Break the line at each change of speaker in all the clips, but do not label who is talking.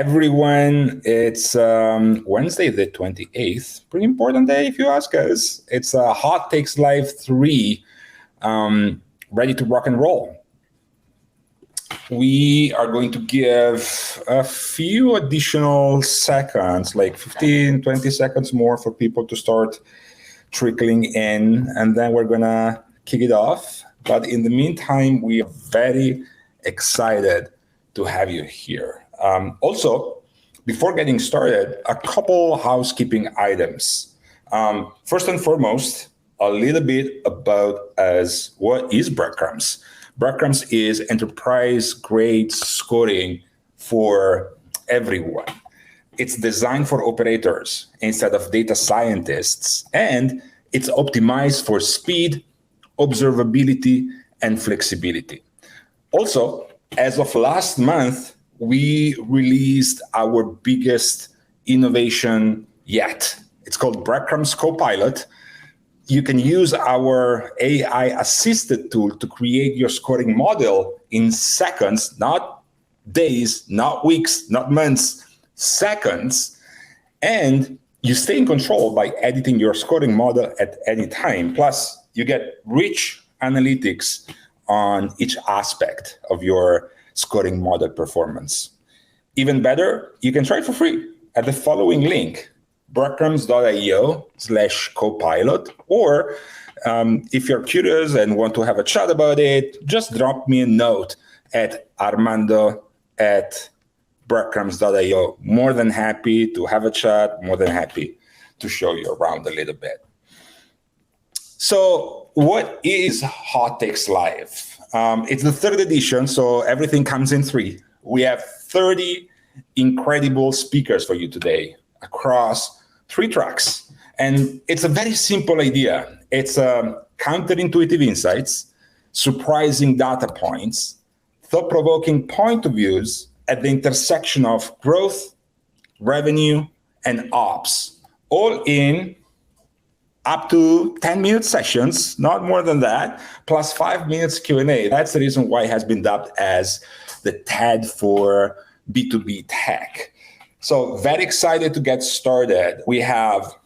everyone. It's Wednesday, the 28th. Pretty important day if you ask us. It's Hot Takes Live 3, ready to rock and roll. We are going to give a few additional seconds, like 15, 20 seconds more for people to start trickling in, and then we're going to kick it off. But in the meantime, we are very excited to have you here. Also, before getting started, a couple housekeeping items. First and foremost, a little bit about us. What is Breadcrumbs? Breadcrumbs is enterprise-grade scoring for everyone. It's designed for operators instead of data scientists, and it's optimized for speed, observability, and flexibility. Also, as of last month, we released our biggest innovation yet. It's called Breadcrumbs Copilot. You can use our AI-assisted tool to create your scoring model in seconds, not days, not weeks, not months, seconds. And you stay in control by editing your scoring model at any time. Plus, you get rich analytics on each aspect of your scoring model performance. Even better, you can try it for free at the following link, breadcrumbs.io/copilot. Or if you're curious and want to have a chat about it, just drop me a note at armando@breadcrumbs.io. More than happy to have a chat, more than happy to show you around a little bit. So what is Hot Takes Live? It's the third edition, so everything comes in three. We have 30 incredible speakers for you today across 3 tracks. And it's a very simple idea. It's counterintuitive insights, surprising data points, thought-provoking point of views at the intersection of growth, revenue, and ops, all in up to 10-minute sessions, not more than that, plus 5 minutes Q&A. That's the reason why it has been dubbed as the TED for B2B tech. So very excited to get started. We have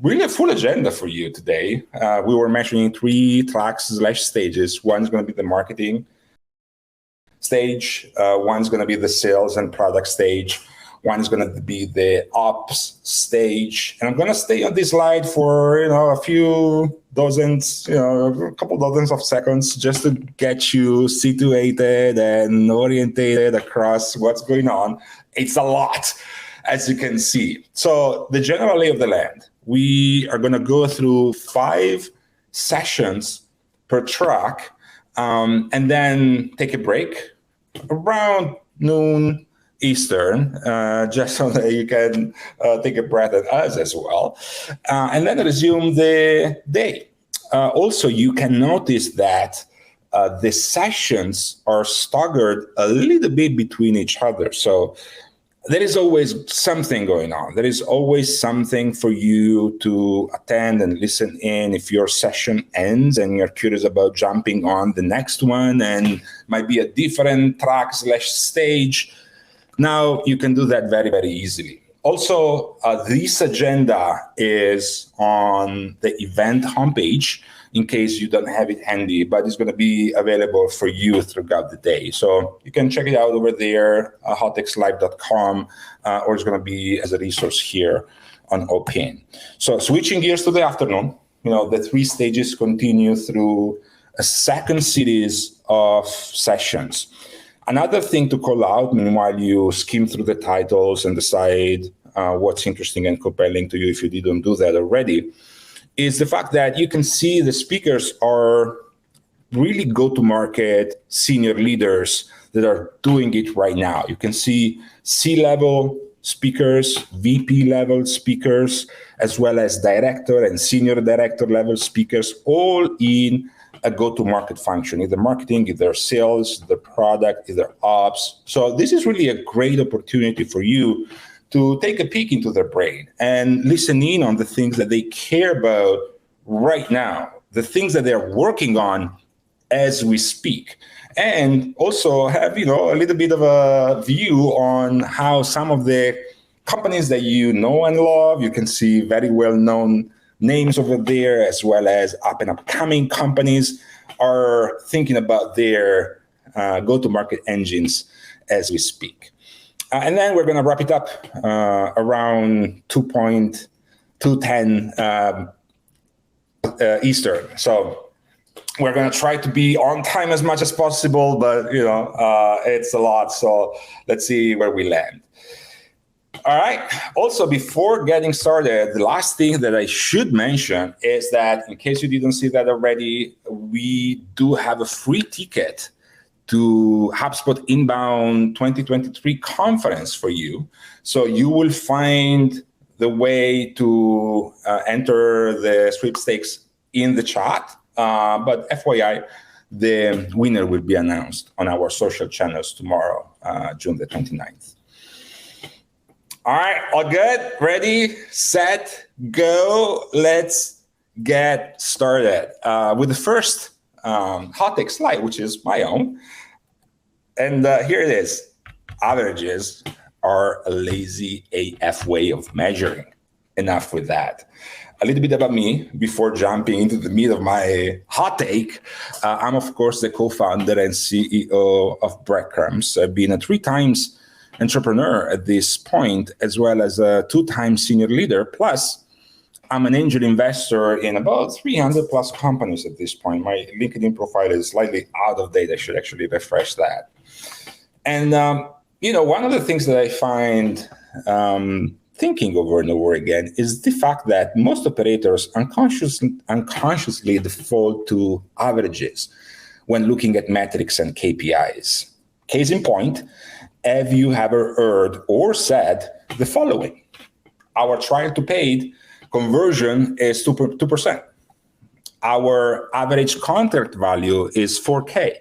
really a full agenda for you today. We were mentioning 3 tracks/stages. One's going to be the marketing stage. One's going to be the sales and product stage. One is going to be the ops stage. And I'm going to stay on this slide for, a few dozens, a couple dozens of seconds just to get you situated and orientated across what's going on. It's a lot, as you can see. So the general lay of the land, we are going to go through 5 sessions per track, and then take a break around noon Eastern, just so that you can take a breath at us as well, and then resume the day. Also, you can notice that the sessions are staggered a little bit between each other. So there is always something going on. There is always something for you to attend and listen in. If your session ends and you're curious about jumping on the next one and might be a different track/stage, now you can do that very, very easily. Also, this agenda is on the event homepage in case you don't have it handy, but it's going to be available for you throughout the day. So you can check it out over there, hottakeslive.com, or it's going to be as a resource here on OPIN. So switching gears to the afternoon, the 3 stages continue through a second series of sessions. Another thing to call out, meanwhile you skim through the titles and decide what's interesting and compelling to you if you didn't do that already, is the fact that you can see the speakers are really go-to-market senior leaders that are doing it right now. You can see C-level speakers, VP-level speakers, as well as director and senior director-level speakers, all in a go-to-market function, either marketing, either sales, either product, either ops. So this is really a great opportunity for you to take a peek into their brain and listen in on the things that they care about right now, the things that they're working on as we speak. And also have, a little bit of a view on how some of the companies that you know and love, you can see very well-known names over there, as well as up and upcoming companies are thinking about their go-to-market engines as we speak. And then we're going to wrap it up around 2:10 Eastern. So we're going to try to be on time as much as possible, but it's a lot. So let's see where we land. All right. Also, before getting started, the last thing that I should mention is that, in case you didn't see that already, we do have a free ticket to HubSpot Inbound 2023 conference for you. So you will find the way to enter the sweepstakes in the chat. But FYI, the winner will be announced on our social channels tomorrow, June the 29th. All right, all good? Ready, set, go. Let's get started with the first hot take slide, which is my own. And here it is. Averages are a lazy AF way of measuring. Enough with that. A little bit about me before jumping into the meat of my hot take. I'm, of course, the co-founder and CEO of Breadcrumbs. I've been a 3 times entrepreneur at this point, as well as a 2-time senior leader. Plus, I'm an angel investor in about 300 plus companies at this point. My LinkedIn profile is slightly out of date. I should actually refresh that. And, one of the things that I find thinking over and over again is the fact that most operators unconsciously default to averages when looking at metrics and KPIs. Case in point, have you ever heard or said the following? Our trial to paid conversion is 2%. Our average contract value is 4K.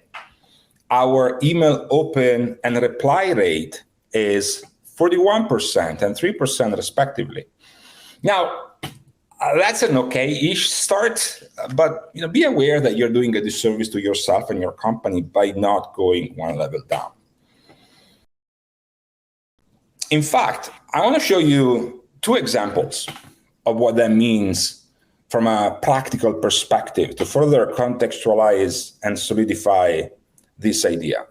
Our email open and reply rate is 41% and 3% respectively. Now, that's an okay-ish start, but be aware that you're doing a disservice to yourself and your company by not going one level down. In fact, I want to show you 2 examples of what that means from a practical perspective to further contextualize and solidify this idea.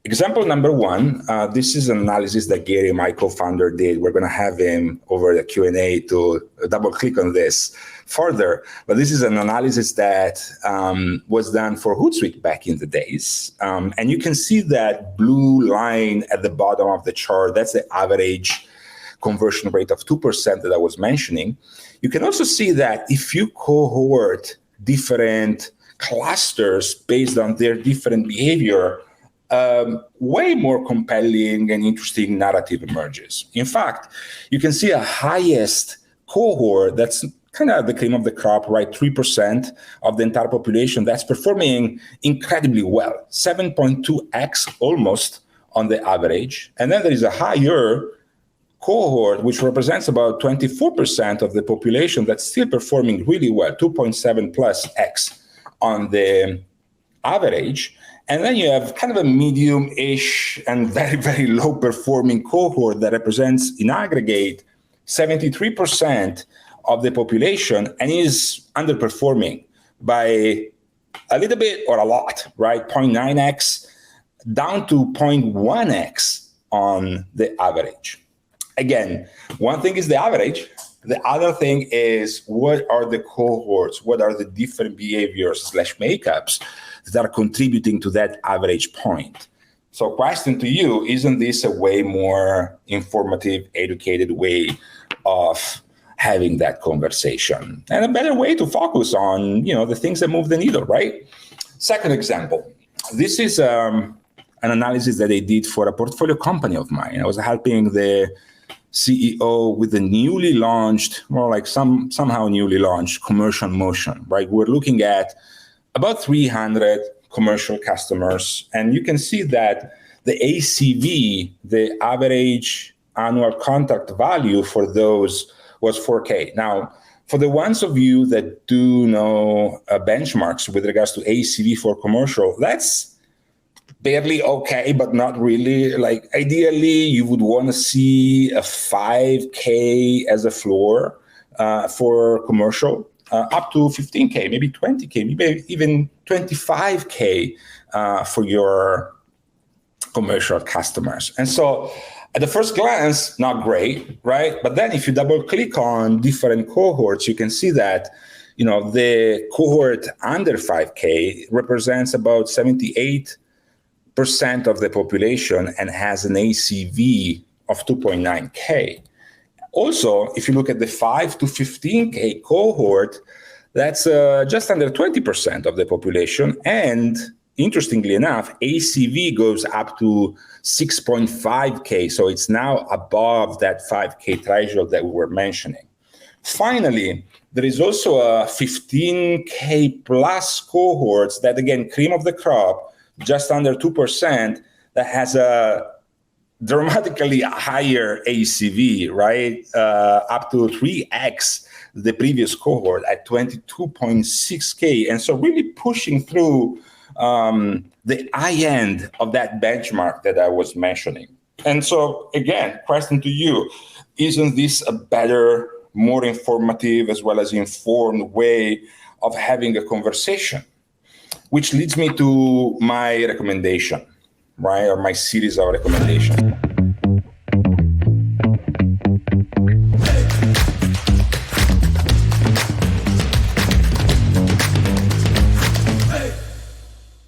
Example number 1, this is an analysis that Gary, my co-founder, did. We're going to have him over the Q&A to double click on this further. But this is an analysis that was done for Hootsuite back in the days. And you can see that blue line at the bottom of the chart. That's the average conversion rate of 2% that I was mentioning. You can also see that if you cohort different clusters based on their different behavior, way more compelling and interesting narrative emerges. In fact, you can see a highest cohort that's kind of the cream of the crop, right? 3% of the entire population that's performing incredibly well, 7.2x almost on the average. And then there is a higher cohort, which represents about 24% of the population that's still performing really well, 2.7 plus x on the average. And then you have kind of a medium-ish and very, very low-performing cohort that represents, in aggregate, 73% of the population and is underperforming by a little bit or a lot, right? 0.9x down to 0.1x on the average. Again, one thing is the average. The other thing is, what are the cohorts? What are the different behaviors / makeups that are contributing to that average point? So question to you, isn't this a way more informative, educated way of having that conversation? And a better way to focus on, the things that move the needle, right? Second example, this is an analysis that I did for a portfolio company of mine. I was helping the CEO with the newly launched, more like somehow newly launched commercial motion, right? We're looking at about 300 commercial customers, and you can see that the ACV, the average annual contract value for those was 4K. Now, For the ones of you that do know benchmarks with regards to ACV for commercial, that's barely okay, but not really. Like ideally, you would want to see a 5K as a floor for commercial, up to 15K, maybe 20K, maybe even 25K for your commercial customers. And so at the first glance, not great, right? But then if you double click on different cohorts, you can see that, the cohort under 5K represents about 78% of the population and has an ACV of 2.9K. Also, if you look at the 5 to 15K cohort, that's just under 20% of the population. And interestingly enough, ACV goes up to 6.5K. So it's now above that 5K threshold that we were mentioning. Finally, there is also a 15K plus cohorts that, again, cream of the crop, just under 2%, that has a dramatically higher ACV, right? Up to 3x the previous cohort at 22.6K. And so really pushing through the high end of that benchmark that I was mentioning. And so, again, question to you, isn't this a better, more informative, as well as informed way of having a conversation? Which leads me to my recommendation, right? Or my series of recommendations.